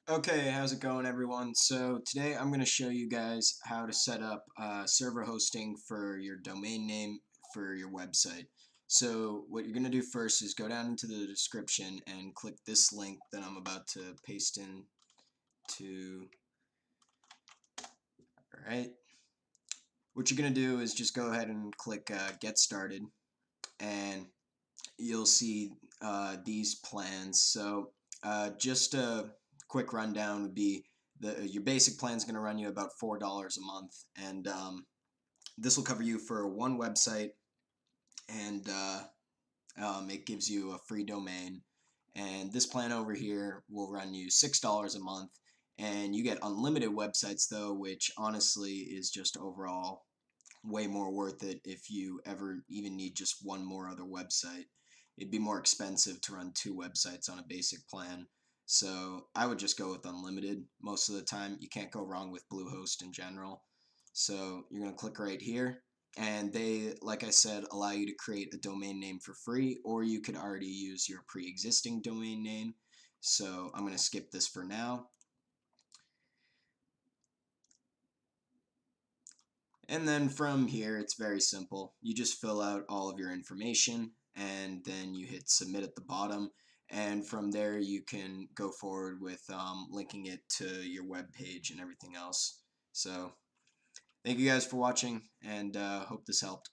Okay, how's it going everyone? So today I'm going to show you guys how to set up server hosting for your domain name for your website. So what you're going to do first is go down into the description and click this link that I'm about to paste in to, alright. What you're going to do is just go ahead and click get started, and you'll see these plans. So just a quick rundown would be your basic plan is going to run you about $4 a month, and this will cover you for one website, and it gives you a free domain. And this plan over here will run you $6 a month, and you get unlimited websites though, which honestly is just overall way more worth it if you ever even need just one more other website. It'd be more expensive to run two websites on a basic plan. So I would just go with unlimited most of the time. You can't go wrong with Bluehost in general. So you're going to click right here, and they, like I said, allow you to create a domain name for free, or you could already use your pre-existing domain name. So I'm going to skip this for now. And then from here, it's very simple. You just fill out all of your information, and then you hit submit at the bottom. And from there, you can go forward with linking it to your web page and everything else. So thank you guys for watching, and hope this helped.